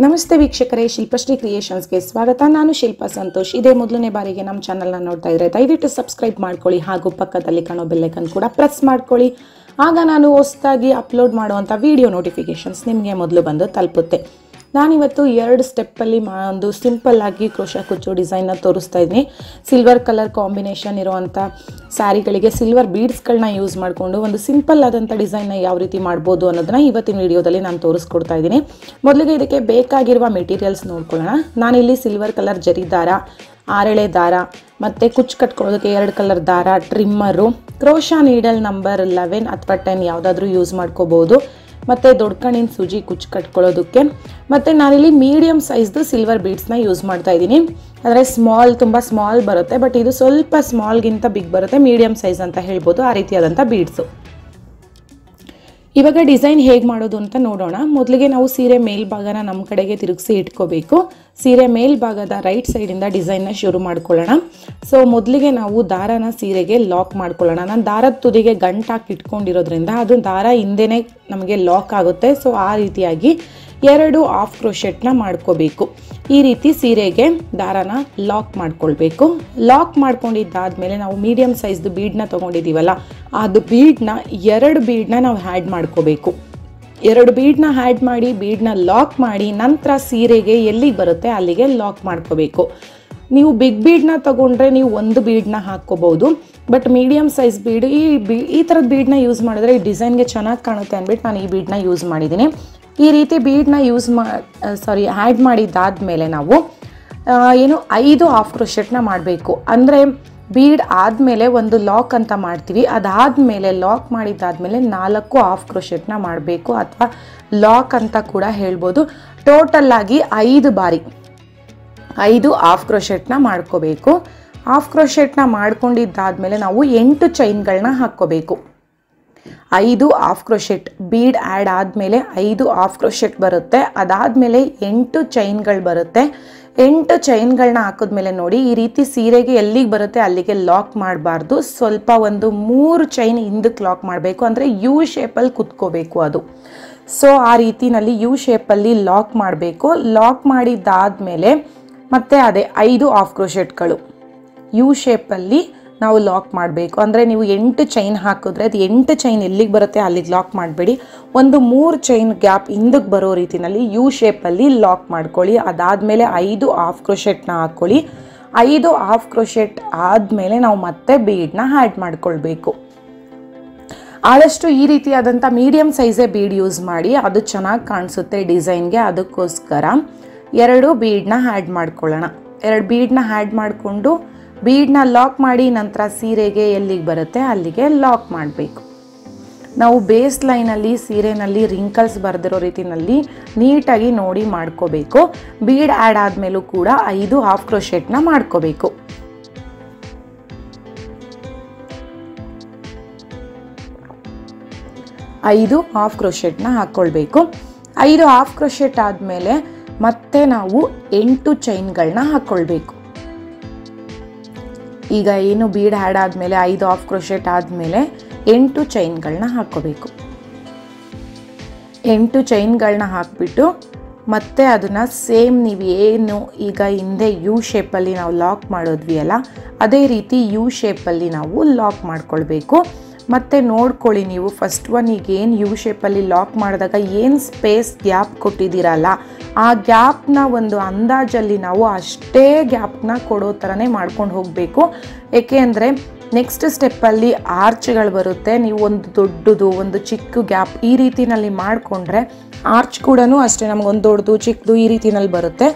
ನಮಸ್ತೆ ವೀಕ್ಷಕರೇ, ಶಿಲ್ಪಶ್ರೀ ಕ್ರಿಯೇಷನ್ಸ್ಗೆ ಸ್ವಾಗತ. ನಾನು ಶಿಲ್ಪಾ ಸಂತೋಷ್. ಇದೇ ಮೊದಲನೇ ಬಾರಿಗೆ ನಮ್ಮ ಚಾನಲ್ನ ನೋಡ್ತಾ ಇದ್ರೆ ದಯವಿಟ್ಟು ಸಬ್ಸ್ಕ್ರೈಬ್ ಮಾಡ್ಕೊಳ್ಳಿ ಹಾಗೂ ಪಕ್ಕದಲ್ಲಿ ಕಾಣೋ ಬೆಲ್ ಐಕಾನ್ ಕೂಡ ಪ್ರೆಸ್ ಮಾಡ್ಕೊಳ್ಳಿ. ಆಗ ನಾನು ಹೊಸದಾಗಿ ಅಪ್ಲೋಡ್ ಮಾಡುವಂಥ ವಿಡಿಯೋ ನೋಟಿಫಿಕೇಷನ್ಸ್ ನಿಮಗೆ ಮೊದಲು ಬಂದು ತಲುಪುತ್ತೆ. ನಾನಿವತ್ತು 2 ಸ್ಟೆಪ್ಪಲ್ಲಿ ಒಂದು ಸಿಂಪಲ್ ಆಗಿ ಕ್ರೋಶಾ ಕುಚ್ಚು ಡಿಸೈನ್ನ ತೋರಿಸ್ತಾ ಇದ್ದೀನಿ. ಸಿಲ್ವರ್ ಕಲರ್ ಕಾಂಬಿನೇಷನ್ ಇರುವಂಥ ಸ್ಯಾರಿಗಳಿಗೆ ಸಿಲ್ವರ್ ಬೀಡ್ಸ್ಗಳನ್ನ ಯೂಸ್ ಮಾಡಿಕೊಂಡು ಒಂದು ಸಿಂಪಲ್ ಆದಂಥ ಡಿಸೈನ್ನ ಯಾವ ರೀತಿ ಮಾಡ್ಬೋದು ಅನ್ನೋದನ್ನ ಇವತ್ತಿನ ವಿಡಿಯೋದಲ್ಲಿ ನಾನು ತೋರಿಸ್ಕೊಡ್ತಾ ಇದ್ದೀನಿ. ಮೊದಲಿಗೆ ಇದಕ್ಕೆ ಬೇಕಾಗಿರುವ ಮೆಟೀರಿಯಲ್ಸ್ ನೋಡ್ಕೊಳ್ಳೋಣ. ನಾನಿಲ್ಲಿ ಸಿಲ್ವರ್ ಕಲರ್ ಜರಿ ದಾರ, 6 ಎಳೆ ದಾರ ಮತ್ತು ಕುಚ್ಚು ಕಟ್ಕೊಳ್ಳೋದಕ್ಕೆ 2 ಕಲರ್ ದಾರ, ಟ್ರಿಮ್ಮರು, ಕ್ರೋಶಾ ನೀಡಲ್ ನಂಬರ್ 11 ಅಥವಾ 10 ಯಾವುದಾದ್ರೂ ಯೂಸ್ ಮಾಡ್ಕೋಬೋದು, ಮತ್ತು ದೊಡ್ಡ ಕಣ್ಣಿನ ಸೂಜಿ ಕುಚ್ಚು ಕಟ್ಕೊಳ್ಳೋದಕ್ಕೆ, ಮತ್ತು ನಾನಿಲ್ಲಿ ಮೀಡಿಯಮ್ ಸೈಜ್ದು ಸಿಲ್ವರ್ ಬೀಡ್ಸ್ನ ಯೂಸ್ ಮಾಡ್ತಾ ಇದ್ದೀನಿ. ಅಂದರೆ ತುಂಬ ಸ್ಮಾಲ್ ಬರುತ್ತೆ, ಬಟ್ ಇದು ಸ್ವಲ್ಪ ಸ್ಮಾಲ್ಗಿಂತ ಬಿಗ್ ಬರುತ್ತೆ, ಮೀಡಿಯಮ್ ಸೈಜ್ ಅಂತ ಹೇಳ್ಬೋದು. ಆ ರೀತಿಯಾದಂಥ ಬೀಡ್ಸು. ಇವಾಗ ಡಿಸೈನ್ ಹೇಗೆ ಮಾಡೋದು ಅಂತ ನೋಡೋಣ. ಮೊದಲಿಗೆ ನಾವು ಸೀರೆ ಮೇಲ್ಭಾಗನ ನಮ್ಮ ಕಡೆಗೆ ತಿರುಗಿಸಿ ಇಟ್ಕೋಬೇಕು. ಸೀರೆ ಮೇಲ್ಭಾಗದ ರೈಟ್ ಸೈಡಿಂದ ಡಿಸೈನ್ನ ಶುರು ಮಾಡ್ಕೊಳ್ಳೋಣ. ಸೊ ಮೊದಲಿಗೆ ನಾವು ದಾರನ ಸೀರೆಗೆ ಲಾಕ್ ಮಾಡ್ಕೊಳ್ಳೋಣ. ನಾನು ದಾರದ ತುದಿಗೆ ಗಂಟಾಕಿ ಇಟ್ಕೊಂಡಿರೋದ್ರಿಂದ ಅದು ದಾರ ಹಿಂದೆನೇ ನಮಗೆ ಲಾಕ್ ಆಗುತ್ತೆ. ಸೊ ಆ ರೀತಿಯಾಗಿ 2 ಹಾಫ್ ಕ್ರೋಶೆಟ್ನ ಮಾಡ್ಕೋಬೇಕು. ಈ ರೀತಿ ಸೀರೆಗೆ ದಾರನ ಲಾಕ್ ಮಾಡ್ಕೊಳ್ಬೇಕು. ಲಾಕ್ ಮಾಡ್ಕೊಂಡಿದ್ದಾದಮೇಲೆ ನಾವು ಮೀಡಿಯಮ್ ಸೈಜ್ದು ಬೀಡನ್ನ ತೊಗೊಂಡಿದ್ದೀವಲ್ಲ, ಅದು ಬೀಡನ್ನ 2 ಬೀಡನ್ನ ನಾವು ಆ್ಯಡ್ ಮಾಡ್ಕೋಬೇಕು. 2 ಬೀಡನ್ನ ಆ್ಯಡ್ ಮಾಡಿ ಬೀಡನ್ನ ಲಾಕ್ ಮಾಡಿ ನಂತರ ಸೀರೆಗೆ ಎಲ್ಲಿಗೆ ಬರುತ್ತೆ ಅಲ್ಲಿಗೆ ಲಾಕ್ ಮಾಡ್ಕೋಬೇಕು. ನೀವು ಬಿಗ್ ಬೀಡನ್ನ ತೊಗೊಂಡ್ರೆ ನೀವು 1 ಬೀಡನ್ನ ಹಾಕ್ಕೋಬೋದು, ಬಟ್ ಮೀಡಿಯಮ್ ಸೈಜ್ ಬೀಡ್ ಈ ಥರದ ಬೀಡನ್ನ ಯೂಸ್ ಮಾಡಿದ್ರೆ ಈ ಡಿಸೈನ್ಗೆ ಚೆನ್ನಾಗಿ ಕಾಣುತ್ತೆ ಅಂದ್ಬಿಟ್ಟು ನಾನು ಈ ಬೀಡನ್ನ ಯೂಸ್ ಮಾಡಿದ್ದೀನಿ. ಈ ರೀತಿ ಬೀಡನ್ನ ಆ್ಯಡ್ ಮಾಡಿದ್ದಾದಮೇಲೆ ನಾವು 5 ಹಾಫ್ ಕ್ರೋಶೆಟ್ನ ಮಾಡಬೇಕು. ಅಂದರೆ ಬೀಡ್ ಆದಮೇಲೆ ಒಂದು ಲಾಕ್ ಅಂತ ಮಾಡ್ತೀವಿ, ಅದಾದಮೇಲೆ ಲಾಕ್ ಮಾಡಿದ್ದಾದಮೇಲೆ 4 ಹಾಫ್ ಕ್ರೋಶೆಟ್ನ ಮಾಡಬೇಕು, ಅಥವಾ ಲಾಕ್ ಅಂತ ಕೂಡ ಹೇಳ್ಬೋದು. ಟೋಟಲ್ಲಾಗಿ 5 ಬಾರಿ 5 ಹಾಫ್ ಕ್ರೋಶೆಟ್ನ ಮಾಡ್ಕೋಬೇಕು. ಹಾಫ್ ಕ್ರೋಶೆಟ್ನ ಮಾಡ್ಕೊಂಡಿದ್ದಾದಮೇಲೆ ನಾವು 8 ಚೈನ್ಗಳನ್ನ ಹಾಕ್ಕೋಬೇಕು. 5 ಹಾಫ್ ಕ್ರೋಶೆಟ್ ಬೀಡ್ ಆ್ಯಡ್ ಆದಮೇಲೆ 5 ಹಾಫ್ ಕ್ರೋಶೆಟ್ ಬರುತ್ತೆ. ಅದಾದಮೇಲೆ 8 ಚೈನ್ಗಳು ಬರುತ್ತೆ. 8 ಚೈನ್ಗಳನ್ನ ಹಾಕಿದ್ಮೇಲೆ ನೋಡಿ, ಈ ರೀತಿ ಸೀರೆಗೆ ಎಲ್ಲಿಗೆ ಬರುತ್ತೆ ಅಲ್ಲಿಗೆ ಲಾಕ್ ಮಾಡಬಾರ್ದು. ಸ್ವಲ್ಪ ಒಂದು 3 ಚೈನ್ ಹಿಂದಕ್ಕೆ ಲಾಕ್ ಮಾಡಬೇಕು, ಅಂದರೆ ಯು ಶೇಪಲ್ಲಿ ಕುತ್ಕೋಬೇಕು ಅದು. ಸೊ ಆ ರೀತಿನಲ್ಲಿ ಯು ಶೇಪಲ್ಲಿ ಲಾಕ್ ಮಾಡಬೇಕು. ಲಾಕ್ ಮಾಡಿದ್ದಾದಮೇಲೆ ಮತ್ತೆ ಅದೇ 5 ಹಾಫ್ ಕ್ರೋಶೆಟ್ಗಳು ಯು ಶೇಪಲ್ಲಿ ನಾವು ಲಾಕ್ ಮಾಡಬೇಕು. ಅಂದರೆ ನೀವು 8 ಚೈನ್ ಹಾಕಿದ್ರೆ ಅದು 8 ಚೈನ್ ಎಲ್ಲಿಗೆ ಬರುತ್ತೆ ಅಲ್ಲಿಗೆ ಲಾಕ್ ಮಾಡಬೇಡಿ. ಒಂದು 3 ಚೈನ್ ಗ್ಯಾಪ್ ಹಿಂದಕ್ಕೆ ಬರೋ ರೀತಿಯಲ್ಲಿ ಯು ಶೇಪಲ್ಲಿ ಲಾಕ್ ಮಾಡ್ಕೊಳ್ಳಿ. ಅದಾದಮೇಲೆ 5 ಹಾಫ್ ಕ್ರೋಶೆಟ್ನ ಹಾಕ್ಕೊಳ್ಳಿ. 5 ಹಾಫ್ ಕ್ರೋಶೆಟ್ ಆದಮೇಲೆ ನಾವು ಮತ್ತೆ ಬೀಡನ್ನ ಆ್ಯಡ್ ಮಾಡ್ಕೊಳ್ಬೇಕು. ಆದಷ್ಟು ಈ ರೀತಿಯಾದಂಥ ಮೀಡಿಯಮ್ ಸೈಜೇ ಬೀಡ್ ಯೂಸ್ ಮಾಡಿ, ಅದು ಚೆನ್ನಾಗಿ ಕಾಣಿಸುತ್ತೆ ಡಿಸೈನ್ಗೆ. ಅದಕ್ಕೋಸ್ಕರ 2 ಬೀಡನ್ನ ಆ್ಯಡ್ ಮಾಡ್ಕೊಳ್ಳೋಣ. 2 ಬೀಡನ್ನ ಆ್ಯಡ್ ಮಾಡಿಕೊಂಡು ಬೀಡನ್ನ ಲಾಕ್ ಮಾಡಿ ನಂತರ ಸೀರೆಗೆ ಎಲ್ಲಿಗೆ ಬರುತ್ತೆ ಅಲ್ಲಿಗೆ ಲಾಕ್ ಮಾಡಬೇಕು. ನಾವು ಬೇಸ್ ಲೈನಲ್ಲಿ ಸೀರೆನಲ್ಲಿ ರಿಂಕಲ್ಸ್ ಬರೆದಿರೋ ರೀತಿಯಲ್ಲಿ ನೀಟಾಗಿ ನೋಡಿ ಮಾಡ್ಕೋಬೇಕು. ಬೀಡ್ ಆ್ಯಡ್ ಆದಮೇಲೂ ಕೂಡ 5 ಹಾಫ್ ಕ್ರೋಶೆಟ್ನ ಮಾಡ್ಕೋಬೇಕು. 5 ಹಾಫ್ ಕ್ರೋಶೆಟ್ನ ಹಾಕ್ಕೊಳ್ಬೇಕು. 5 ಹಾಫ್ ಕ್ರೋಶೆಟ್ ಆದಮೇಲೆ ಮತ್ತೆ ನಾವು 8 ಚೈನ್ಗಳನ್ನ ಹಾಕ್ಕೊಳ್ಬೇಕು. ಈಗ ಏನು ಬೀಡ್ ಆ್ಯಡ್ ಆದಮೇಲೆ 5 ಹಾಫ್ ಕ್ರೋಶೆಟ್ ಆದಮೇಲೆ 8 ಚೈನ್ಗಳನ್ನ ಹಾಕ್ಕೋಬೇಕು. 8 ಚೈನ್ಗಳನ್ನ ಹಾಕಿಬಿಟ್ಟು ಮತ್ತೆ ಅದನ್ನು ಸೇಮ್ ನೀವು ಏನು ಈಗ ಹಿಂದೆ ಯು ಶೇಪಲ್ಲಿ ನಾವು ಲಾಕ್ ಮಾಡೋದ್ವಿ ಅಲ್ಲ, ಅದೇ ರೀತಿ ಯು ಶೇಪಲ್ಲಿ ನಾವು ಲಾಕ್ ಮಾಡ್ಕೊಳ್ಬೇಕು. ಮತ್ತು ನೋಡ್ಕೊಳ್ಳಿ, ನೀವು ಫಸ್ಟ್ ಒನ್ ಈಗ ಏನು ಯು ಶೇಪಲ್ಲಿ ಲಾಕ್ ಮಾಡಿದಾಗ ಏನು ಸ್ಪೇಸ್ ಗ್ಯಾಪ್ ಕೊಟ್ಟಿದ್ದೀರಲ್ಲ, ಆ ಗ್ಯಾಪ್ನ ಒಂದು ಅಂದಾಜಲ್ಲಿ ನಾವು ಅಷ್ಟೇ ಗ್ಯಾಪ್ನ ಕೊಡೋ ಥರನೇ ಮಾಡ್ಕೊಂಡು ಹೋಗಬೇಕು. ಏಕೆ ಅಂದರೆ ನೆಕ್ಸ್ಟ್ ಸ್ಟೆಪ್ಪಲ್ಲಿ ಆರ್ಚ್ಗಳು ಬರುತ್ತೆ. ನೀವು ಒಂದು ದೊಡ್ಡದು ಒಂದು ಚಿಕ್ಕ ಗ್ಯಾಪ್ ಈ ರೀತಿನಲ್ಲಿ ಮಾಡಿಕೊಂಡ್ರೆ ಆರ್ಚ್ ಕೂಡ ಅಷ್ಟೇ ನಮಗೊಂದು ದೊಡ್ಡದು ಚಿಕ್ಕದು ಈ ರೀತಿನಲ್ಲಿ ಬರುತ್ತೆ.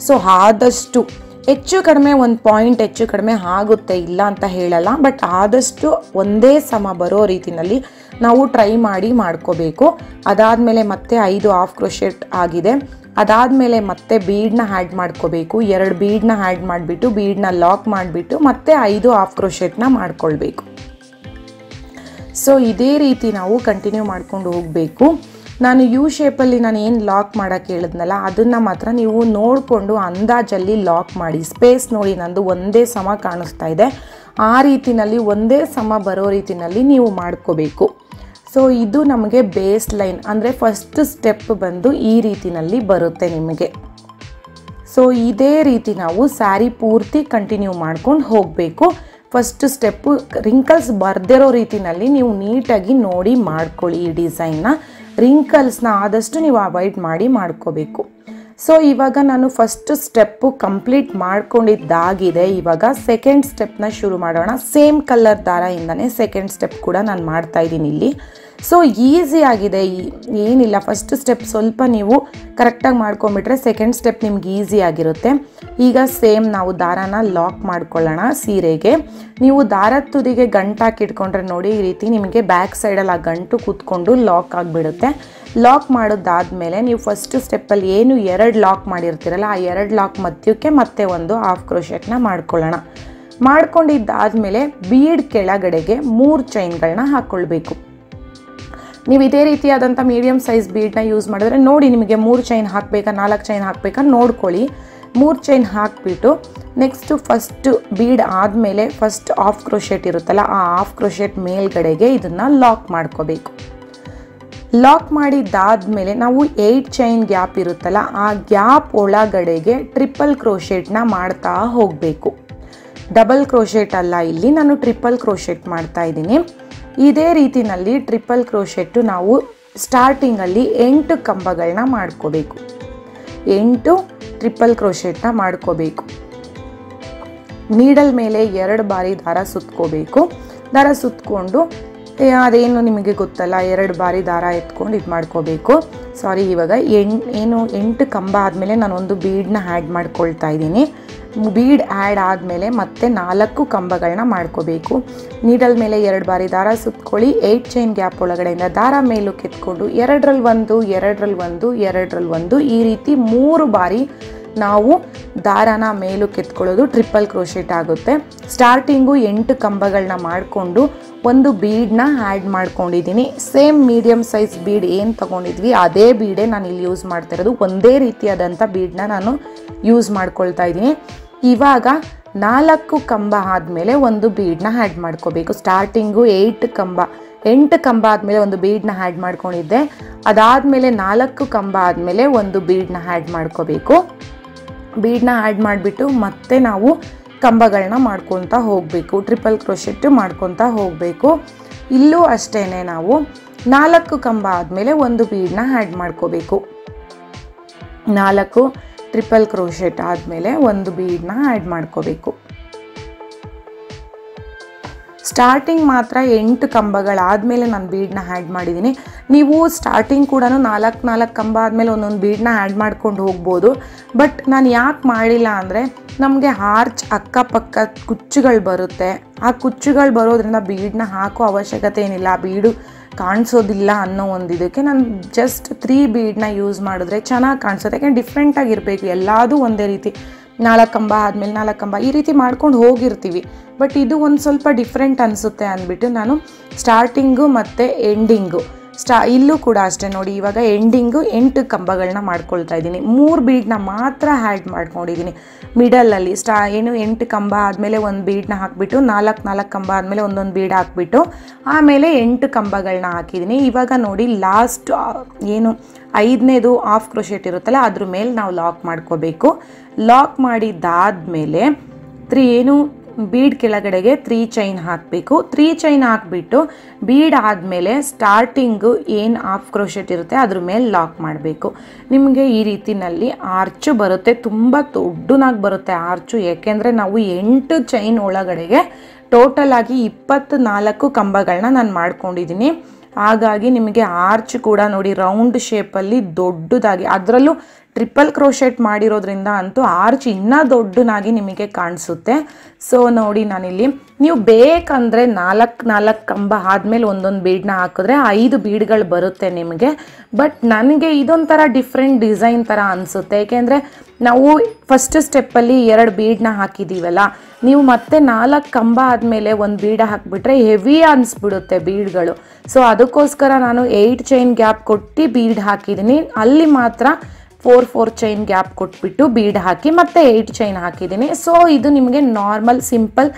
ಸೊ ಆದಷ್ಟು ಹೆಚ್ಚು ಕಡಿಮೆ 1 ಪಾಯಿಂಟ್ ಹೆಚ್ಚು ಕಡಿಮೆ ಆಗುತ್ತೆ, ಇಲ್ಲ ಅಂತ ಹೇಳಲ್ಲ, ಬಟ್ ಆದಷ್ಟು ಒಂದೇ ಸಮ ಬರೋ ರೀತಿಯಲ್ಲಿ ನಾವು ಟ್ರೈ ಮಾಡಿ ಮಾಡ್ಕೋಬೇಕು. ಅದಾದಮೇಲೆ ಮತ್ತೆ 5 ಹಾಫ್ ಕ್ರೋಶೆಟ್ ಆಗಿದೆ. ಅದಾದಮೇಲೆ ಮತ್ತೆ ಬೀಡನ್ನ ಆ್ಯಡ್ ಮಾಡ್ಕೋಬೇಕು. 2 ಬೀಡನ್ನ ಆ್ಯಡ್ ಮಾಡಿಬಿಟ್ಟು ಬೀಡನ್ನ ಲಾಕ್ ಮಾಡಿಬಿಟ್ಟು ಮತ್ತೆ 5 ಹಾಫ್ ಕ್ರೋಶೆಟ್ನ ಮಾಡ್ಕೊಳ್ಬೇಕು. ಸೊ ಇದೇ ರೀತಿ ನಾವು ಕಂಟಿನ್ಯೂ ಮಾಡ್ಕೊಂಡು ಹೋಗಬೇಕು. ನಾನು ಯು ಶೇಪಲ್ಲಿ ನಾನು ಏನು ಲಾಕ್ ಮಾಡೋಕ್ಕೆ ಹೇಳಿದ್ನಲ್ಲ, ಅದನ್ನು ಮಾತ್ರ ನೀವು ನೋಡಿಕೊಂಡು ಅಂದಾಜಲ್ಲಿ ಲಾಕ್ ಮಾಡಿ. ಸ್ಪೇಸ್ ನೋಡಿ ನಂದು ಒಂದೇ ಸಮ ಕಾಣಿಸ್ತಾ ಇದೆ, ಆ ರೀತಿಯಲ್ಲಿ ಒಂದೇ ಸಮ ಬರೋ ರೀತಿಯಲ್ಲಿ ನೀವು ಮಾಡ್ಕೋಬೇಕು. ಸೊ ಇದು ನಮಗೆ ಬೇಸ್ ಲೈನ್ ಅಂದರೆ ಫಸ್ಟ್ ಸ್ಟೆಪ್ ಬಂದು ಈ ರೀತಿನಲ್ಲಿ ಬರುತ್ತೆ ನಿಮಗೆ. ಸೊ ಇದೇ ರೀತಿ ನಾವು ಸ್ಯಾರಿ ಪೂರ್ತಿ ಕಂಟಿನ್ಯೂ ಮಾಡ್ಕೊಂಡು ಹೋಗಬೇಕು. ಫಸ್ಟ್ ಸ್ಟೆಪ್ಪು ರಿಂಕಲ್ಸ್ ಬರ್ದಿರೋ ರೀತಿನಲ್ಲಿ ನೀವು ನೀಟಾಗಿ ನೋಡಿ ಮಾಡ್ಕೊಳ್ಳಿ. ಈ ಡಿಸೈನ್ನ ರಿಂಕಲ್ಸ್ನ ಆದಷ್ಟು ನೀವು ಅವಾಯ್ಡ್ ಮಾಡಿ ಮಾಡ್ಕೋಬೇಕು. ಸೊ ಇವಾಗ ನಾನು ಫಸ್ಟ್ ಸ್ಟೆಪ್ಪು ಕಂಪ್ಲೀಟ್ ಮಾಡ್ಕೊಂಡಿದ್ದಾಗಿದೆ. ಇವಾಗ ಸೆಕೆಂಡ್ ಸ್ಟೆಪ್ನ ಶುರು ಮಾಡೋಣ. ಸೇಮ್ ಕಲರ್ ದಾರದಿಂದನೇ ಸೆಕೆಂಡ್ ಸ್ಟೆಪ್ ಕೂಡ ನಾನು ಮಾಡ್ತಾ ಇದ್ದೀನಿ ಇಲ್ಲಿ. ಸೊ ಈಸಿ ಆಗಿದೆ, ಏನಿಲ್ಲ. ಫಸ್ಟ್ ಸ್ಟೆಪ್ ಸ್ವಲ್ಪ ನೀವು ಕರೆಕ್ಟಾಗಿ ಮಾಡ್ಕೊಂಬಿಟ್ರೆ ಸೆಕೆಂಡ್ ಸ್ಟೆಪ್ ನಿಮ್ಗೆ ಈಸಿ ಆಗಿರುತ್ತೆ. ಈಗ ಸೇಮ್ ನಾವು ದಾರಾನ ಲಾಕ್ ಮಾಡ್ಕೊಳ್ಳೋಣ. ಸೀರೆಗೆ ನೀವು ದಾರದ ತುದಿಗೆ ಗಂಟು ಹಾಕಿಟ್ಕೊಂಡ್ರೆ ನೋಡಿ ಈ ರೀತಿ ನಿಮಗೆ ಬ್ಯಾಕ್ ಸೈಡಲ್ಲಿ ಆ ಗಂಟು ಕೂತ್ಕೊಂಡು ಲಾಕ್ ಆಗಿಬಿಡುತ್ತೆ. ಲಾಕ್ ಮಾಡೋದಾದಮೇಲೆ ನೀವು ಫಸ್ಟ್ ಸ್ಟೆಪ್ಪಲ್ಲಿ ಏನು 2 ಲಾಕ್ ಮಾಡಿರ್ತೀರಲ್ಲ ಆ 2 ಲಾಕ್ ಮಧ್ಯಕ್ಕೆ ಮತ್ತೆ ಒಂದು ಹಾಫ್ ಕ್ರೋಶೆಟ್ನ ಮಾಡ್ಕೊಳ್ಳೋಣ. ಮಾಡ್ಕೊಂಡಿದ್ದಾದಮೇಲೆ ಬೀಡ್ ಕೆಳಗಡೆಗೆ 3 ಚೈನ್ಗಳನ್ನ ಹಾಕ್ಕೊಳ್ಬೇಕು. ನೀವು ಇದೇ ರೀತಿಯಾದಂಥ ಮೀಡಿಯಮ್ ಸೈಜ್ ಬೀಡನ್ನ ಯೂಸ್ ಮಾಡಿದ್ರೆ ನೋಡಿ ನಿಮಗೆ 3 ಚೈನ್ ಹಾಕಬೇಕಾ 4 ಚೈನ್ ಹಾಕಬೇಕಾ ನೋಡ್ಕೊಳ್ಳಿ. 3 ಚೈನ್ ಹಾಕಿಬಿಟ್ಟು ನೆಕ್ಸ್ಟು ಫಸ್ಟ್ ಬೀಡ್ ಆದಮೇಲೆ ಫಸ್ಟ್ ಹಾಫ್ ಕ್ರೋಶೆಟ್ ಇರುತ್ತಲ್ಲ ಆ ಹಾಫ್ ಕ್ರೋಶೆಟ್ ಮೇಲ್ಗಡೆಗೆ ಇದನ್ನು ಲಾಕ್ ಮಾಡ್ಕೋಬೇಕು. ಲಾಕ್ ಮಾಡಿದ್ದಾದಮೇಲೆ ನಾವು 8 ಚೈನ್ ಗ್ಯಾಪ್ ಇರುತ್ತಲ್ಲ ಆ ಗ್ಯಾಪ್ ಒಳಗಡೆಗೆ ಟ್ರಿಪಲ್ ಕ್ರೋಶೆಟ್ನ ಮಾಡ್ತಾ ಹೋಗಬೇಕು. ಡಬಲ್ ಕ್ರೋಶೆಟ್ ಅಲ್ಲ, ಇಲ್ಲಿ ನಾನು ಟ್ರಿಪಲ್ ಕ್ರೋಶೆಟ್ ಮಾಡ್ತಾ ಇದ್ದೀನಿ. ಇದೇ ರೀತಿನಲ್ಲಿ ಟ್ರಿಪಲ್ ಕ್ರೋಶೆಟ್ಟು ನಾವು ಸ್ಟಾರ್ಟಿಂಗಲ್ಲಿ 8 ಕಂಬಗಳನ್ನ ಮಾಡ್ಕೋಬೇಕು. 8 ಟ್ರಿಪಲ್ ಕ್ರೋಶೆಟ್ನ ಮಾಡ್ಕೋಬೇಕು. ನೀಡಲ್ ಮೇಲೆ 2 ಬಾರಿ ದಾರ ಸುತ್ಕೋಬೇಕು. ದಾರ ಸುತ್ಕೊಂಡು ಅದೇನು ನಿಮಗೆ ಗೊತ್ತಲ್ಲ 2 ಬಾರಿ ದಾರ ಎತ್ಕೊಂಡು ಇದು ಮಾಡ್ಕೋಬೇಕು. ಸಾರಿ, ಇವಾಗ 8 ಕಂಬ ಆದಮೇಲೆ ನಾನೊಂದು ಬೀಡನ್ನ ಆ್ಯಡ್ ಮಾಡ್ಕೊಳ್ತಾ ಇದ್ದೀನಿ. ಬೀಡ್ ಆ್ಯಡ್ ಆದಮೇಲೆ ಮತ್ತೆ 4 ಕಂಬಗಳನ್ನ ಮಾಡ್ಕೋಬೇಕು. ನೀಡಲ್ ಮೇಲೆ 2 ಬಾರಿ ದಾರ ಸುತ್ಕೊಳ್ಳಿ. 8 ಚೈನ್ ಗ್ಯಾಪ್ ಒಳಗಡೆಯಿಂದ ದಾರ ಮೇಲಕ್ಕೆ ಎತ್ಕೊಂಡು 2ರಲ್ಲಿ 1 2ರಲ್ಲಿ 1 2ರಲ್ಲಿ 1 ಈ ರೀತಿ 3 ಬಾರಿ ನಾವು ದಾರಾನ ಮೇಲಕ್ಕೆ ಎತ್ಕೊಳ್ಳೋದು ಟ್ರಿಪಲ್ ಕ್ರೋಶೆಟ್ ಆಗುತ್ತೆ. ಸ್ಟಾರ್ಟಿಂಗು 8 ಕಂಬಗಳನ್ನ ಮಾಡಿಕೊಂಡು ಒಂದು ಬೀಡನ್ನ ಆ್ಯಡ್ ಮಾಡ್ಕೊಂಡಿದ್ದೀನಿ. ಸೇಮ್ ಮೀಡಿಯಮ್ ಸೈಜ್ ಬೀಡ್ ಏನು ತೊಗೊಂಡಿದ್ವಿ ಅದೇ ಬೀಡೇ ನಾನು ಇಲ್ಲಿ ಯೂಸ್ ಮಾಡ್ತಾ ಇರೋದು. ಒಂದೇ ರೀತಿಯಾದಂಥ ಬೀಡನ್ನ ನಾನು ಯೂಸ್ ಮಾಡ್ಕೊಳ್ತಾ ಇದ್ದೀನಿ. ಇವಾಗ 4 ಕಂಬ ಆದಮೇಲೆ ಒಂದು ಬೀಡನ್ನ ಆ್ಯಡ್ ಮಾಡ್ಕೋಬೇಕು. ಸ್ಟಾರ್ಟಿಂಗು 8 ಕಂಬ ಆದಮೇಲೆ ಒಂದು ಬೀಡನ್ನ ಆ್ಯಡ್ ಮಾಡ್ಕೊಂಡಿದ್ದೆ. ಅದಾದಮೇಲೆ 4 ಕಂಬ ಆದಮೇಲೆ ಒಂದು ಬೀಡನ್ನ ಆ್ಯಡ್ ಮಾಡ್ಕೋಬೇಕು. ಬೀಡನ್ನ ಆ್ಯಡ್ ಮಾಡಿಬಿಟ್ಟು ಮತ್ತೆ ನಾವು ಕಂಬಗಳನ್ನ ಮಾಡ್ಕೊತಾ ಹೋಗಬೇಕು. ಟ್ರಿಪಲ್ ಕ್ರೋಶೆಟ್ ಮಾಡ್ಕೊತಾ ಹೋಗಬೇಕು. ಇಲ್ಲೂ ಅಷ್ಟೇ ನಾವು 4 ಕಂಬ ಆದಮೇಲೆ ಒಂದು ಬೀಡನ್ನ ಆ್ಯಡ್ ಮಾಡ್ಕೋಬೇಕು. 4 ಟ್ರಿಪಲ್ ಕ್ರೋಶೆಟ್ ಆದಮೇಲೆ ಒಂದು ಬೀಡನ್ನ ಆ್ಯಡ್ ಮಾಡ್ಕೋಬೇಕು. ಸ್ಟಾರ್ಟಿಂಗ್ ಮಾತ್ರ 8 ಕಂಬಗಳಾದಮೇಲೆ ನಾನು ಬೀಡನ್ನ ಆ್ಯಡ್ ಮಾಡಿದ್ದೀನಿ. ನೀವು ಸ್ಟಾರ್ಟಿಂಗ್ ಕೂಡ 4 ಕಂಬ ಆದಮೇಲೆ ಒಂದೊಂದು ಬೀಡನ್ನ ಆ್ಯಡ್ ಮಾಡ್ಕೊಂಡು ಹೋಗ್ಬೋದು. ಬಟ್ ನಾನು ಯಾಕೆ ಮಾಡಿಲ್ಲ ಅಂದರೆ ನಮಗೆ ಆರ್ಚ್ ಅಕ್ಕಪಕ್ಕ ಕುಚ್ಚುಗಳು ಬರುತ್ತೆ. ಆ ಕುಚ್ಚುಗಳು ಬರೋದ್ರಿಂದ ಬೀಡನ್ನ ಹಾಕೋ ಅವಶ್ಯಕತೆ ಏನಿಲ್ಲ, ಆ ಬೀಡು ಕಾಣಿಸೋದಿಲ್ಲ ಅನ್ನೋ ಒಂದು ಇದಕ್ಕೆ ನಾನು ಜಸ್ಟ್ 3 ಬೀಡನ್ನ ಯೂಸ್ ಮಾಡಿದ್ರೆ ಚೆನ್ನಾಗಿ ಕಾಣಿಸುತ್ತೆ. ಯಾಕೆಂದ್ರೆ ಡಿಫ್ರೆಂಟಾಗಿರಬೇಕು, ಎಲ್ಲದೂ ಒಂದೇ ರೀತಿ 4 ಕಂಬ ಆದಮೇಲೆ 4 ಕಂಬ ಈ ರೀತಿ ಮಾಡ್ಕೊಂಡು ಹೋಗಿರ್ತೀವಿ. ಬಟ್ ಇದು ಒಂದು ಸ್ವಲ್ಪ ಡಿಫ್ರೆಂಟ್ ಅನಿಸುತ್ತೆ ಅಂದ್ಬಿಟ್ಟು ನಾನು ಸ್ಟಾರ್ಟಿಂಗು ಮತ್ತು ಎಂಡಿಂಗು ಇಲ್ಲೂ ಕೂಡ ಅಷ್ಟೇ ನೋಡಿ. ಇವಾಗ ಎಂಡಿಂಗು 8 ಕಂಬಗಳನ್ನ ಮಾಡ್ಕೊಳ್ತಾ ಇದ್ದೀನಿ. 3 ಬೀಡನ್ನ ಮಾತ್ರ ಆ್ಯಡ್ ಮಾಡ್ಕೊಂಡಿದ್ದೀನಿ ಮಿಡಲಲ್ಲಿ. 8 ಕಂಬ ಆದಮೇಲೆ ಒಂದು ಬೀಡನ್ನ ಹಾಕಿಬಿಟ್ಟು 4 ಕಂಬ ಆದಮೇಲೆ ಒಂದೊಂದು ಬೀಡ್ ಹಾಕ್ಬಿಟ್ಟು ಆಮೇಲೆ 8 ಕಂಬಗಳನ್ನ ಹಾಕಿದ್ದೀನಿ. ಇವಾಗ ನೋಡಿ ಲಾಸ್ಟ್ ಏನು 5ನೇದು ಹಾಫ್ ಕ್ರೋಶೆಟ್ ಇರುತ್ತಲ್ಲ ಅದ್ರ ಮೇಲೆ ನಾವು ಲಾಕ್ ಮಾಡ್ಕೋಬೇಕು. ಲಾಕ್ ಮಾಡಿದ್ದಾದಮೇಲೆ ಬೀಡ್ ಕೆಳಗಡೆಗೆ 3 ಚೈನ್ ಹಾಕಬೇಕು. 3 ಚೈನ್ ಹಾಕಿಬಿಟ್ಟು ಬೀಡ್ ಆದಮೇಲೆ ಸ್ಟಾರ್ಟಿಂಗು ಏನು ಹಾಫ್ ಕ್ರೋಶೆಟ್ ಇರುತ್ತೆ ಅದ್ರ ಮೇಲೆ ಲಾಕ್ ಮಾಡಬೇಕು. ನಿಮಗೆ ಈ ರೀತಿನಲ್ಲಿ ಆರ್ಚು ಬರುತ್ತೆ, ತುಂಬ ದೊಡ್ಡನಾಗಿ ಬರುತ್ತೆ ಆರ್ಚು. ಏಕೆಂದರೆ ನಾವು 8 ಚೈನ್ ಒಳಗಡೆಗೆ ಟೋಟಲ್ ಆಗಿ 24 ಕಂಬಗಳನ್ನ ನಾನು ಮಾಡ್ಕೊಂಡಿದ್ದೀನಿ. ಹಾಗಾಗಿ ನಿಮಗೆ ಆರ್ಚ್ ಕೂಡ ನೋಡಿ ರೌಂಡ್ ಶೇಪಲ್ಲಿ ದೊಡ್ಡದಾಗಿ, ಅದರಲ್ಲೂ ಟ್ರಿಪಲ್ ಕ್ರೋಶೆಟ್ ಮಾಡಿರೋದ್ರಿಂದ ಅಂತೂ ಆರ್ಚ್ ಇನ್ನೂ ದೊಡ್ಡನಾಗಿ ನಿಮಗೆ ಕಾಣಿಸುತ್ತೆ. ಸೊ ನೋಡಿ ನಾನಿಲ್ಲಿ ನೀವು ಬೇಕಂದರೆ 4 ಕಂಬ ಆದಮೇಲೆ ಒಂದೊಂದು ಬೀಡನ್ನ ಹಾಕಿದ್ರೆ 5 ಬೀಡ್ಗಳು ಬರುತ್ತೆ ನಿಮಗೆ. ಬಟ್ ನನಗೆ ಇದೊಂಥರ ಡಿಫ್ರೆಂಟ್ ಡಿಸೈನ್ ಥರ ಅನಿಸುತ್ತೆ. ಏಕೆಂದರೆ ನಾವು ಫಸ್ಟ್ ಸ್ಟೆಪ್ಪಲ್ಲಿ 2 ಬೀಡನ್ನ ಹಾಕಿದ್ದೀವಲ್ಲ, ನೀವು ಮತ್ತೆ 4 ಕಂಬ ಆದಮೇಲೆ ಒಂದು ಬೀಡ ಹಾಕಿಬಿಟ್ರೆ ಹೆವಿ ಅನಿಸ್ಬಿಡುತ್ತೆ ಬೀಡ್ಗಳು. ಸೊ ಅದಕ್ಕೋಸ್ಕರ ನಾನು 8 ಚೈನ್ ಗ್ಯಾಪ್ ಕೊಟ್ಟು ಬೀಡ್ ಹಾಕಿದ್ದೀನಿ. ಅಲ್ಲಿ ಮಾತ್ರ 4 ಚೈನ್ ಗ್ಯಾಪ್ ಕೊಟ್ಬಿಟ್ಟು ಬೀಡ್ ಹಾಕಿ ಮತ್ತೆ 8 ಚೈನ್ ಹಾಕಿದ್ದೀನಿ. ಸೊ ಇದು ನಿಮಗೆ ನಾರ್ಮಲ್ ಸಿಂಪಲ್,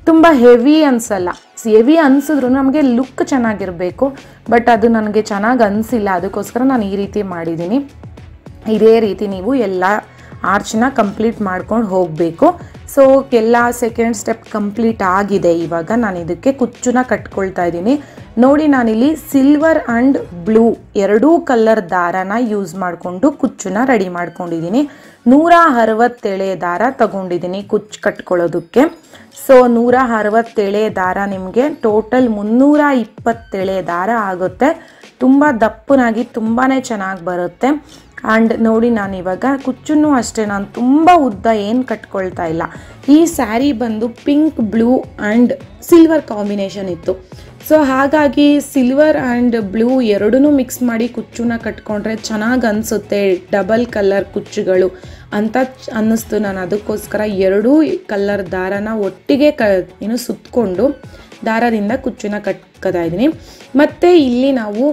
ತುಂಬ ಹೆವಿ ಅನಿಸಲ್ಲ. ಹೆವಿ ಅನಿಸಿದ್ರು ನಮಗೆ ಲುಕ್ ಚೆನ್ನಾಗಿರಬೇಕು, ಬಟ್ ಅದು ನನಗೆ ಚೆನ್ನಾಗಿ ಅನಿಸಿಲ್ಲ. ಅದಕ್ಕೋಸ್ಕರ ನಾನು ಈ ರೀತಿ ಮಾಡಿದ್ದೀನಿ. ಇದೇ ರೀತಿ ನೀವು ಎಲ್ಲ ಆರ್ಚ್ನ ಕಂಪ್ಲೀಟ್ ಮಾಡ್ಕೊಂಡು ಹೋಗಬೇಕು. ಸೊ ಎಲ್ಲ ಸೆಕೆಂಡ್ ಸ್ಟೆಪ್ ಕಂಪ್ಲೀಟ್ ಆಗಿದೆ. ಇವಾಗ ನಾನು ಇದಕ್ಕೆ ಕುಚ್ಚನ್ನ ಕಟ್ಕೊಳ್ತಾ ಇದ್ದೀನಿ. ನೋಡಿ, ನಾನಿಲ್ಲಿ ಸಿಲ್ವರ್ ಆ್ಯಂಡ್ ಬ್ಲೂ ಎರಡೂ ಕಲರ್ ದಾರನ ಯೂಸ್ ಮಾಡಿಕೊಂಡು ಕುಚ್ಚನ್ನ ರೆಡಿ ಮಾಡ್ಕೊಂಡಿದ್ದೀನಿ. 160 ಎಳೆ ದಾರ ತಗೊಂಡಿದ್ದೀನಿ ಕುಚ್ಚು ಕಟ್ಕೊಳ್ಳೋದಕ್ಕೆ. ಸೊ 160 ಎಳೆ ದಾರ ನಿಮಗೆ ಟೋಟಲ್ 320 ಎಳೆ ದಾರ ಆಗುತ್ತೆ. ತುಂಬ ದಪ್ಪನಾಗಿ ತುಂಬಾ ಚೆನ್ನಾಗಿ ಬರುತ್ತೆ. ಆ್ಯಂಡ್ ನೋಡಿ, ನಾನು ಇವಾಗ ಕುಚ್ಚನ್ನು ಅಷ್ಟೇ ನಾನು ತುಂಬ ಉದ್ದ ಏನು ಕಟ್ಕೊಳ್ತಾ ಇಲ್ಲ. ಈ ಸ್ಯಾರಿ ಬಂದು pink, blue and silver combination ಇತ್ತು. ಸೊ ಹಾಗಾಗಿ ಸಿಲ್ವರ್ ಆ್ಯಂಡ್ ಬ್ಲೂ ಎರಡೂ ಮಿಕ್ಸ್ ಮಾಡಿ ಕುಚ್ಚನ್ನ ಕಟ್ಕೊಂಡ್ರೆ ಚೆನ್ನಾಗಿ ಅನಿಸುತ್ತೆ, ಡಬಲ್ ಕಲರ್ ಕುಚ್ಚುಗಳು ಅಂತ ಅನ್ನಿಸ್ತು. ನಾನು ಅದಕ್ಕೋಸ್ಕರ ಎರಡೂ ಕಲರ್ ದಾರನ ಒಟ್ಟಿಗೆ ಸುತ್ತಕೊಂಡು ದಾರದಿಂದ ಕುಚ್ಚನ್ನ ಕಟ್ಕೋತಾ ಇದ್ದೀನಿ. ಮತ್ತು ಇಲ್ಲಿ ನಾವು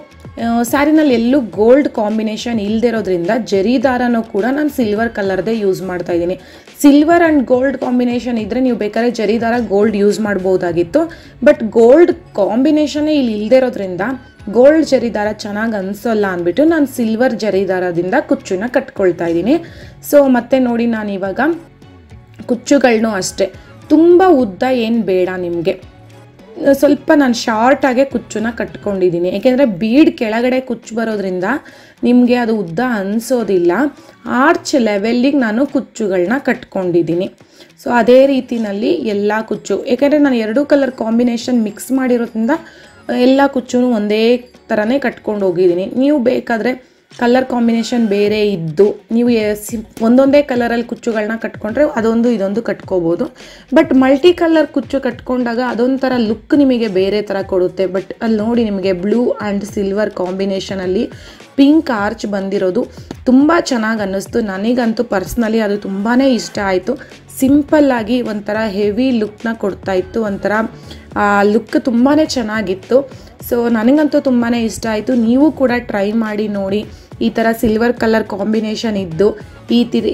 ಸ್ಯಾರಿನಲ್ಲಿ ಎಲ್ಲೂ ಗೋಲ್ಡ್ ಕಾಂಬಿನೇಷನ್ ಇಲ್ಲದಿರೋದ್ರಿಂದ ಜರಿ ದಾರನೂ ಕೂಡ ನಾನು ಸಿಲ್ವರ್ ಕಲರ್ದೇ ಯೂಸ್ ಮಾಡ್ತಾ ಇದ್ದೀನಿ. ಸಿಲ್ವರ್ ಆ್ಯಂಡ್ ಗೋಲ್ಡ್ ಕಾಂಬಿನೇಷನ್ ಇದ್ದರೆ ನೀವು ಬೇಕಾದ್ರೆ ಜರಿ ದಾರ ಗೋಲ್ಡ್ ಯೂಸ್ ಮಾಡ್ಬೋದಾಗಿತ್ತು. ಬಟ್ ಗೋಲ್ಡ್ ಕಾಂಬಿನೇಷನ್ನೇ ಇಲ್ಲಿ ಇಲ್ಲದಿರೋದ್ರಿಂದ ಗೋಲ್ಡ್ ಜರಿ ದಾರ ಚೆನ್ನಾಗಿ ಅನಿಸೋಲ್ಲ ಅಂದ್ಬಿಟ್ಟು ನಾನು ಸಿಲ್ವರ್ ಜರಿ ದಾರದಿಂದ ಕುಚ್ಚನ್ನ ಕಟ್ಕೊಳ್ತಾ ಇದ್ದೀನಿ. ಸೊ ಮತ್ತೆ ನೋಡಿ, ನಾನು ಇವಾಗ ಕುಚ್ಚುಗಳನ್ನೂ ಅಷ್ಟೇ ತುಂಬ ಉದ್ದ ಏನು ಬೇಡ, ನಿಮಗೆ ಸ್ವಲ್ಪ ನಾನು ಶಾರ್ಟಾಗೆ ಕುಚ್ಚನ್ನ ಕಟ್ಕೊಂಡಿದ್ದೀನಿ. ಏಕೆಂದರೆ ಬೀಡ್ ಕೆಳಗಡೆ ಕುಚ್ಚು ಬರೋದ್ರಿಂದ ನಿಮಗೆ ಅದು ಉದ್ದ ಅನಿಸೋದಿಲ್ಲ. ಆರ್ಚ್ ಲೆವೆಲ್ಲಿಗೆ ನಾನು ಕುಚ್ಚುಗಳನ್ನ ಕಟ್ಕೊಂಡಿದ್ದೀನಿ. ಸೊ ಅದೇ ರೀತಿಯಲ್ಲಿ ಎಲ್ಲ ಕುಚ್ಚು, ಏಕೆಂದರೆ ನಾನು ಎರಡೂ ಕಲರ್ ಕಾಂಬಿನೇಷನ್ ಮಿಕ್ಸ್ ಮಾಡಿರೋದ್ರಿಂದ ಎಲ್ಲ ಕುಚ್ಚು ಒಂದೇ ಥರನೇ ಕಟ್ಕೊಂಡು ಹೋಗಿದ್ದೀನಿ. ನೀವು ಬೇಕಾದರೆ ಕಲರ್ ಕಾಂಬಿನೇಷನ್ ಬೇರೆ ಇದ್ದು ನೀವು ಒಂದೊಂದೇ ಕಲರಲ್ಲಿ ಕುಚ್ಚುಗಳನ್ನ ಕಟ್ಕೊಂಡ್ರೆ ಅದೊಂದು ಇದೊಂದು ಕಟ್ಕೋಬೋದು. ಬಟ್ ಮಲ್ಟಿ ಕಲರ್ ಕುಚ್ಚು ಕಟ್ಕೊಂಡಾಗ ಅದೊಂಥರ ಲುಕ್ ನಿಮಗೆ ಬೇರೆ ಥರ ಕೊಡುತ್ತೆ. ಬಟ್ ಅಲ್ಲಿ ನೋಡಿ, ನಿಮಗೆ ಬ್ಲೂ ಆ್ಯಂಡ್ ಸಿಲ್ವರ್ ಕಾಂಬಿನೇಷನಲ್ಲಿ ಪಿಂಕ್ ಆರ್ಚ್ ಬಂದಿರೋದು ತುಂಬ ಚೆನ್ನಾಗಿ ಅನ್ನಿಸ್ತು. ನನಗಂತೂ ಪರ್ಸ್ನಲಿ ಅದು ತುಂಬಾ ಇಷ್ಟ ಆಯಿತು. ಸಿಂಪಲ್ಲಾಗಿ ಒಂಥರ ಹೆವಿ ಲುಕ್ನ ಕೊಡ್ತಾಯಿತ್ತು, ಒಂಥರ ಲುಕ್ ತುಂಬಾ ಚೆನ್ನಾಗಿತ್ತು. ಸೊ ನನಗಂತೂ ತುಂಬಾ ಇಷ್ಟ ಆಯಿತು. ನೀವು ಕೂಡ ಟ್ರೈ ಮಾಡಿ ನೋಡಿ. ಈ ಥರ ಸಿಲ್ವರ್ ಕಲರ್ ಕಾಂಬಿನೇಷನ್ ಇದ್ದು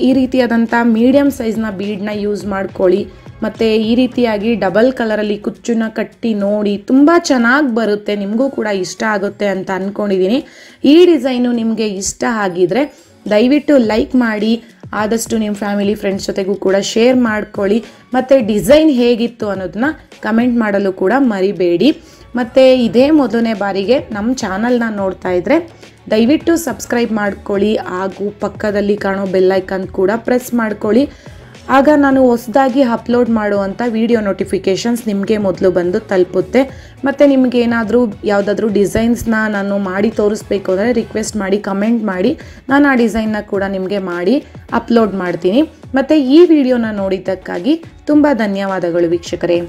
ಈ ರೀತಿಯಾದಂಥ ಮೀಡಿಯಮ್ ಸೈಜ್ನ ಬೀಡನ್ನ ಯೂಸ್ ಮಾಡ್ಕೊಳ್ಳಿ. ಮತ್ತು ಈ ರೀತಿಯಾಗಿ ಡಬಲ್ ಕಲರಲ್ಲಿ ಕುಚ್ಚನ್ನ ಕಟ್ಟಿ ನೋಡಿ, ತುಂಬ ಚೆನ್ನಾಗಿ ಬರುತ್ತೆ. ನಿಮಗೂ ಕೂಡ ಇಷ್ಟ ಆಗುತ್ತೆ ಅಂತ ಅಂದ್ಕೊಂಡಿದ್ದೀನಿ. ಈ ಡಿಸೈನು ನಿಮಗೆ ಇಷ್ಟ ಆಗಿದರೆ ದಯವಿಟ್ಟು ಲೈಕ್ ಮಾಡಿ, ಆದಷ್ಟು ನಿಮ್ಮ ಫ್ಯಾಮಿಲಿ ಫ್ರೆಂಡ್ಸ್ ಜೊತೆಗೂ ಕೂಡ ಶೇರ್ ಮಾಡ್ಕೊಳ್ಳಿ. ಮತ್ತು ಡಿಸೈನ್ ಹೇಗಿತ್ತು ಅನ್ನೋದನ್ನ ಕಮೆಂಟ್ ಮಾಡಲು ಕೂಡ ಮರಿಬೇಡಿ. ಮತ್ತು ಇದೇ ಮೊದಲನೇ ಬಾರಿಗೆ ನಮ್ಮ ಚಾನಲ್ನ ನೋಡ್ತಾ ಇದ್ದರೆ ದಯವಿಟ್ಟು ಸಬ್ಸ್ಕ್ರೈಬ್ ಮಾಡ್ಕೊಳ್ಳಿ. ಹಾಗೂ ಪಕ್ಕದಲ್ಲಿ ಕಾಣೋ ಬೆಲ್ಲೈಕನ್ ಕೂಡ ಪ್ರೆಸ್ ಮಾಡ್ಕೊಳ್ಳಿ. ಆಗ ನಾನು ಹೊಸದಾಗಿ ಅಪ್ಲೋಡ್ ಮಾಡುವಂಥ ವಿಡಿಯೋ ನೋಟಿಫಿಕೇಷನ್ಸ್ ನಿಮಗೆ ಮೊದಲು ಬಂದು ತಲುಪುತ್ತೆ. ಮತ್ತು ನಿಮಗೆ ಏನಾದರೂ ಯಾವುದಾದ್ರೂ ಡಿಸೈನ್ಸ್ನ ನಾನು ಮಾಡಿ ತೋರಿಸ್ಬೇಕು ಅಂದರೆ ರಿಕ್ವೆಸ್ಟ್ ಮಾಡಿ ಕಮೆಂಟ್ ಮಾಡಿ, ನಾನು ಆ ಡಿಸೈನ್ನ ಕೂಡ ನಿಮಗೆ ಮಾಡಿ ಅಪ್ಲೋಡ್ ಮಾಡ್ತೀನಿ. ಮತ್ತು ಈ ವಿಡಿಯೋನ ನೋಡಿದ್ದಕ್ಕಾಗಿ ತುಂಬ ಧನ್ಯವಾದಗಳು ವೀಕ್ಷಕರೇ.